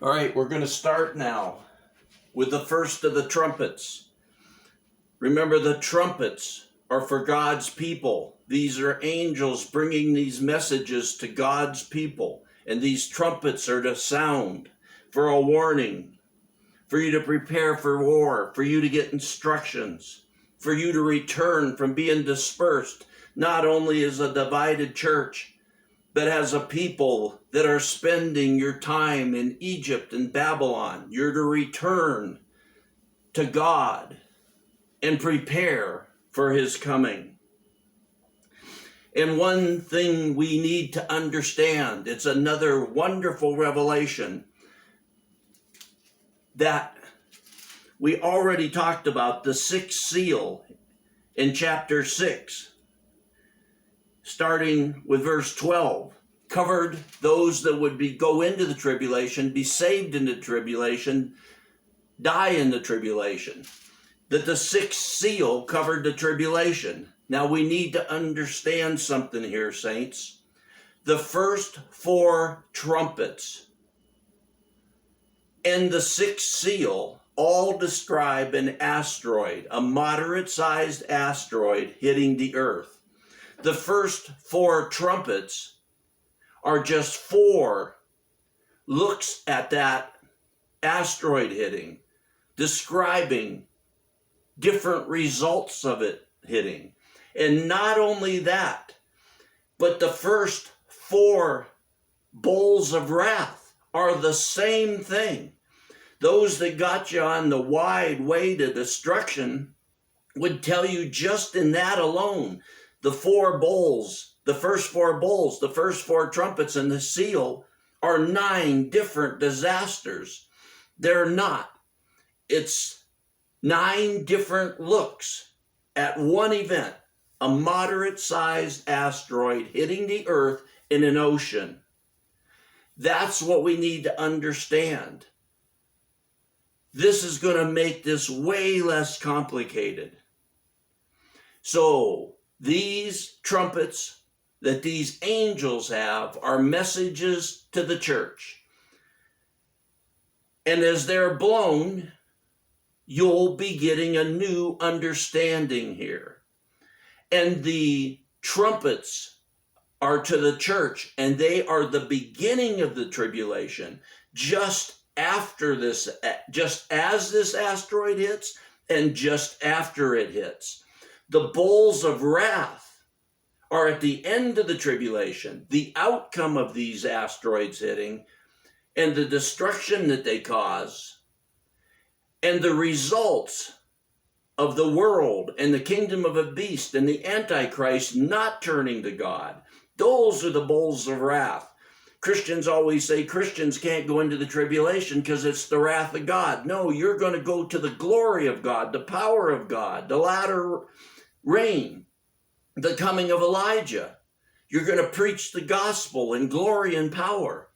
All right, we're going to start now with the first of the trumpets. Remember, the trumpets are for God's people. These are angels bringing these messages to God's people. And these trumpets are to sound for a warning, for you to prepare for war, for you to get instructions, for you to return from being dispersed, not only as a divided church, but as a people that are spending your time in Egypt and Babylon. You're to return to God and prepare for his coming. And one thing we need to understand, it's another wonderful revelation that we already talked about, the sixth seal in chapter 6. Starting with verse 12, covered those that would go into the tribulation, be saved in the tribulation, die in the tribulation. That the sixth seal covered the tribulation. Now we need to understand something here, saints. The first 4 trumpets and the sixth seal all describe an asteroid, a moderate-sized asteroid hitting the earth. The first 4 trumpets are just 4 looks at that asteroid hitting, describing different results of it hitting. And not only that, but the first 4 bowls of wrath are the same thing. Those that got you on the wide way to destruction would tell you just in that alone, the 4 bowls, the first 4 bowls, the first 4 trumpets and the seal are 9 different disasters. They're not. It's 9 different looks at one event, a moderate-sized asteroid hitting the earth in an ocean. That's what we need to understand. This is going to make this way less complicated. So, these trumpets that these angels have are messages to the church. And as they're blown, you'll be getting a new understanding here. And the trumpets are to the church, and they are the beginning of the tribulation, just after this, just as this asteroid hits, and just after it hits. The bowls of wrath are at the end of the tribulation, the outcome of these asteroids hitting, and the destruction that they cause, and the results of the world and the kingdom of a beast and the Antichrist not turning to God. Those are the bowls of wrath. Christians always say Christians can't go into the tribulation because it's the wrath of God. No, you're going to go to the glory of God, the power of God, the latter rain, the coming of Elijah. You're going to preach the gospel in glory and power.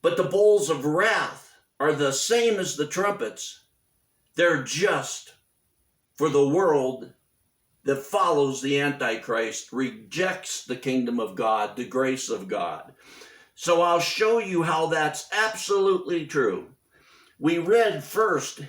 But the bowls of wrath are the same as the trumpets. They're just for the world that follows the Antichrist, rejects the kingdom of God, the grace of God. So I'll show you how that's absolutely true. We read first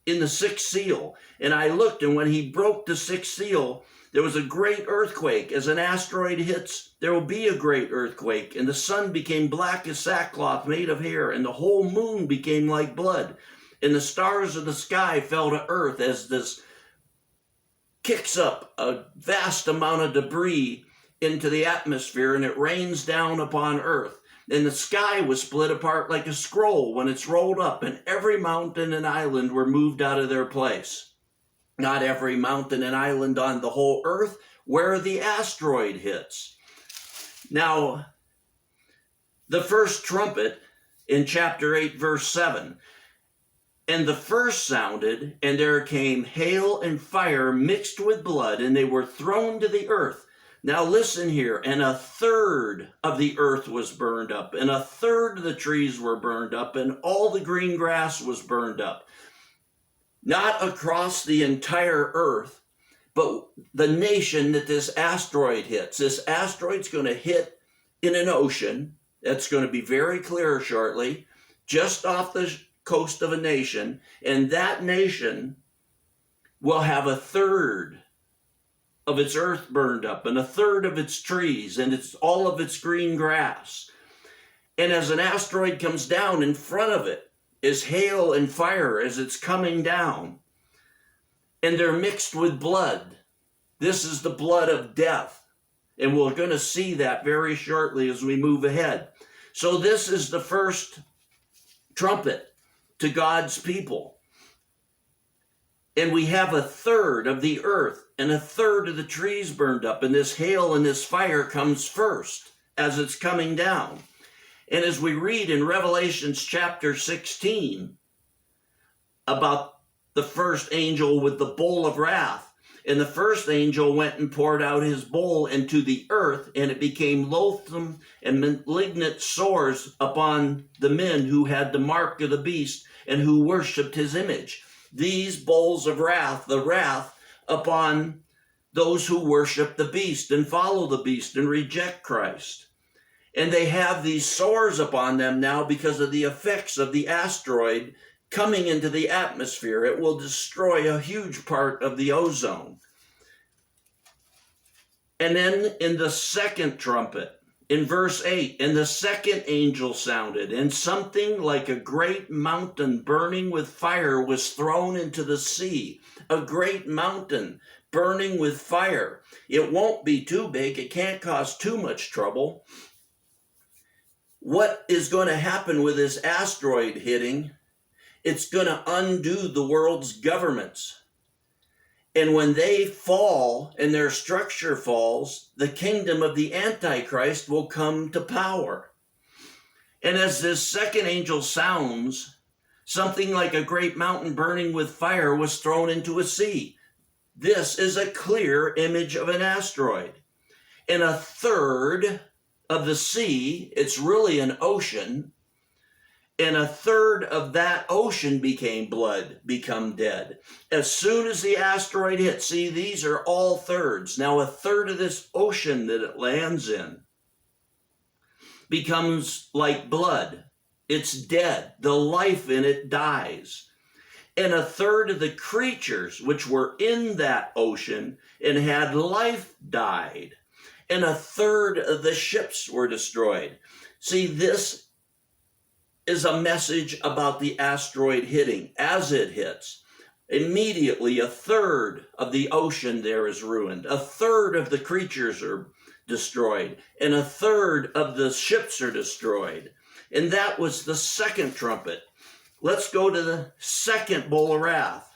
in the 6th seal, and I looked, and when he broke the 6th seal, there was a great earthquake. As an asteroid hits, there will be a great earthquake, and the sun became black as sackcloth made of hair, and the whole moon became like blood, and the stars of the sky fell to earth as this kicks up a vast amount of debris into the atmosphere, and it rains down upon earth. And the sky was split apart like a scroll when it's rolled up, and every mountain and island were moved out of their place. Not every mountain and island on the whole earth, where the asteroid hits. Now, the first trumpet in chapter 8, verse 7. And the first sounded, and there came hail and fire mixed with blood, and they were thrown to the earth. Now listen here, and 1/3 of the earth was burned up, and 1/3 of the trees were burned up, and all the green grass was burned up. Not across the entire earth, but the nation that this asteroid hits. This asteroid's going to hit in an ocean. That's going to be very clear shortly. just off the coast of a nation, and that nation will have a third of its earth burned up and a third of its trees and all of its green grass. And as an asteroid comes down, in front of it is hail and fire as it's coming down. And they're mixed with blood. This is the blood of death. And we're going to see that very shortly as we move ahead. So this is the first trumpet to God's people. And we have a third of the earth and a third of the trees burned up. And this hail and this fire comes first as it's coming down. And as we read in Revelation chapter 16 about the first angel with the bowl of wrath, and the first angel went and poured out his bowl into the earth, and it became loathsome and malignant sores upon the men who had the mark of the beast and who worshipped his image. These bowls of wrath, the wrath upon those who worship the beast and follow the beast and reject Christ. And they have these sores upon them now because of the effects of the asteroid coming into the atmosphere. It will destroy a huge part of the ozone. And then in the second trumpet, in verse 8, and the second angel sounded, and something like a great mountain burning with fire was thrown into the sea. A great mountain burning with fire. It won't be too big. It can't cause too much trouble. What is going to happen with this asteroid hitting? It's going to undo the world's governments. And when they fall and their structure falls, the kingdom of the Antichrist will come to power. And as this second angel sounds, something like a great mountain burning with fire was thrown into a sea. This is a clear image of an asteroid. And a third of the sea, it's really an ocean, and a third of that ocean become dead. As soon as the asteroid hits, see, these are all thirds. Now a third of this ocean that it lands in becomes like blood. It's dead. The life in it dies. And a third of the creatures which were in that ocean and had life died. And a third of the ships were destroyed. See, this is a message about the asteroid hitting. As it hits, immediately a third of the ocean there is ruined. A third of the creatures are destroyed. And a third of the ships are destroyed. And that was the second trumpet. Let's go to the second bowl of wrath.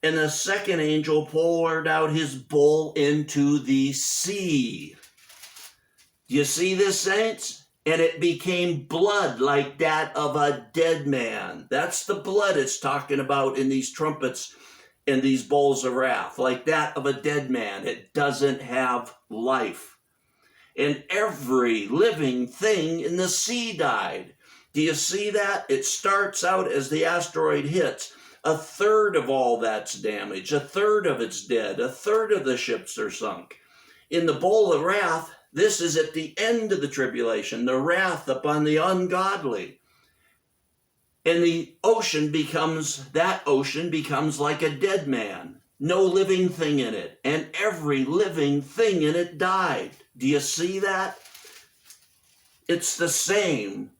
And the second angel poured out his bowl into the sea. Do you see this, saints? And it became blood like that of a dead man. That's the blood it's talking about in these trumpets and these bowls of wrath, like that of a dead man. It doesn't have life. And every living thing in the sea died. Do you see that? It starts out as the asteroid hits. A third of all that's damaged. A third of it's dead. A third of the ships are sunk. In the bowl of wrath, this is at the end of the tribulation, the wrath upon the ungodly. And the ocean becomes like a dead man. No living thing in it. And every living thing in it died. Do you see that? It's the same.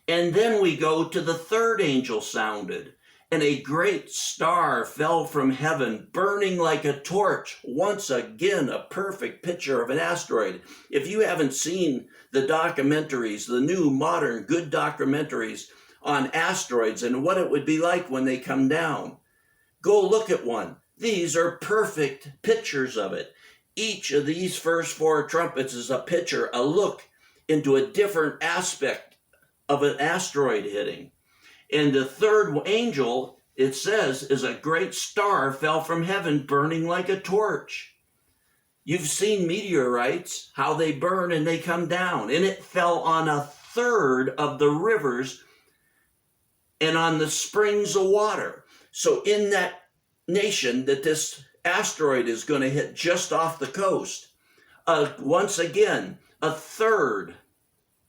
And then we go to the third angel sounded, and a great star fell from heaven, burning like a torch. Once again, a perfect picture of an asteroid. If you haven't seen the documentaries, the new, modern, good documentaries on asteroids and what it would be like when they come down, go look at one. These are perfect pictures of it. Each of these first four trumpets is a picture, a look into a different aspect of an asteroid hitting. And the third angel, it says, is a great star fell from heaven burning like a torch. You've seen meteorites, how they burn and they come down. And it fell on a third of the rivers and on the springs of water. So in that nation that this asteroid is going to hit just off the coast, once again, a third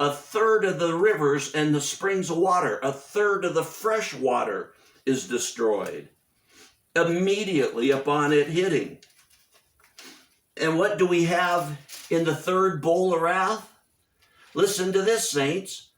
a third of the rivers and the springs of water, a third of the fresh water is destroyed immediately upon it hitting. And what do we have in the third bowl of wrath? Listen to this, saints.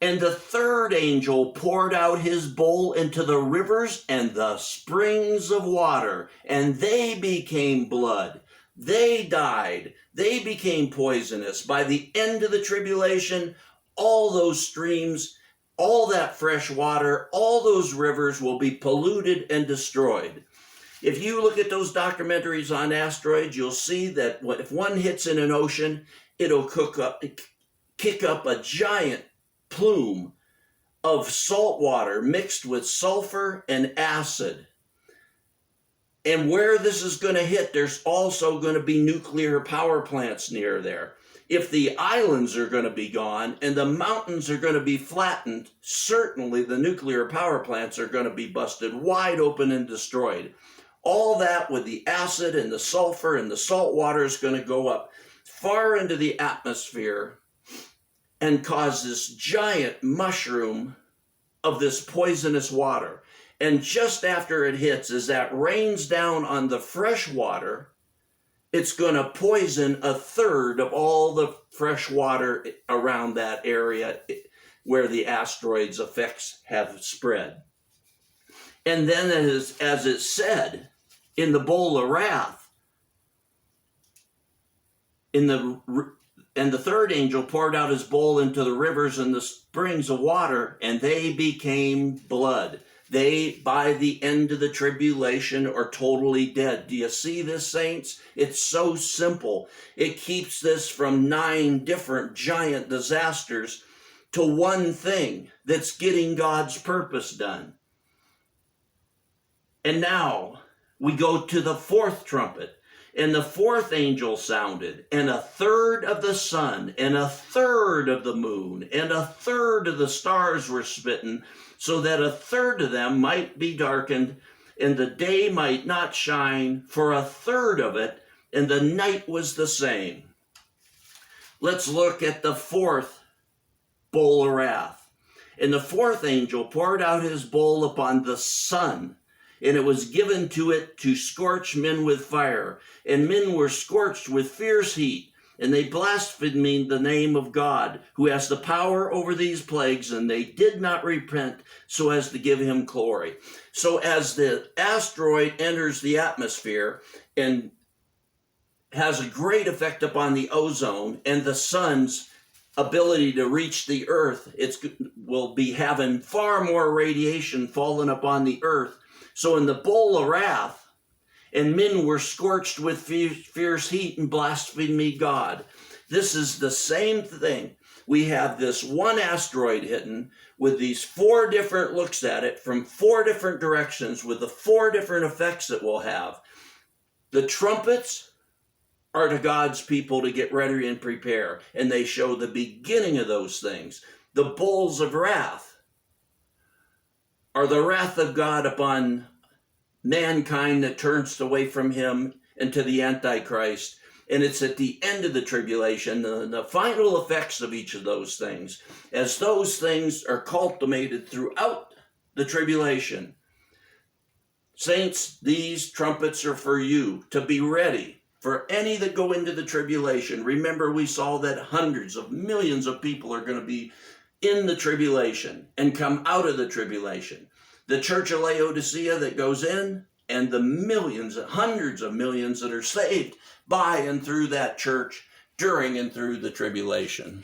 And the third angel poured out his bowl into the rivers and the springs of water, and they became blood. They died. They became poisonous. By the end of the tribulation, all those streams, all that fresh water, all those rivers will be polluted and destroyed. If you look at those documentaries on asteroids, you'll see that if one hits in an ocean, it'll kick up a giant plume of salt water mixed with sulfur and acid. And where this is going to hit, there's also going to be nuclear power plants near there. If the islands are going to be gone and the mountains are going to be flattened, certainly the nuclear power plants are going to be busted wide open and destroyed. All that with the acid and the sulfur and the salt water is going to go up far into the atmosphere and cause this giant mushroom of this poisonous water. And just after it hits, as that rains down on the fresh water, it's going to poison a third of all the fresh water around that area where the asteroid's effects have spread. And then as it said in the bowl of wrath, and the third angel poured out his bowl into the rivers and the springs of water, and they became blood. They, by the end of the tribulation, are totally dead. Do you see this, saints? It's so simple. It keeps this from 9 different giant disasters to one thing that's getting God's purpose done. And now we go to the fourth trumpet. And the fourth angel sounded, and a third of the sun, and a third of the moon, and a third of the stars were smitten, so that a third of them might be darkened, and the day might not shine for a third of it, and the night was the same. Let's look at the fourth bowl of wrath. And the fourth angel poured out his bowl upon the sun, and it was given to it to scorch men with fire. And men were scorched with fierce heat, and they blasphemed the name of God, who has the power over these plagues, and they did not repent so as to give him glory. So as the asteroid enters the atmosphere and has a great effect upon the ozone and the sun's ability to reach the earth, it will be having far more radiation falling upon the earth. So in the bowl of wrath, and men were scorched with fierce heat and blasphemed God. This is the same thing. We have this one asteroid hitting with these 4 different looks at it from 4 different directions with the 4 different effects it will have. The trumpets are to God's people to get ready and prepare, and they show the beginning of those things. The bowls of wrath are the wrath of God upon mankind that turns away from him and to the Antichrist. And it's at the end of the tribulation, the final effects of each of those things, as those things are culminated throughout the tribulation. Saints, these trumpets are for you to be ready for any that go into the tribulation. Remember, we saw that hundreds of millions of people are going to be in the tribulation and come out of the tribulation. The church of Laodicea that goes in, and the millions, hundreds of millions that are saved by and through that church during and through the tribulation.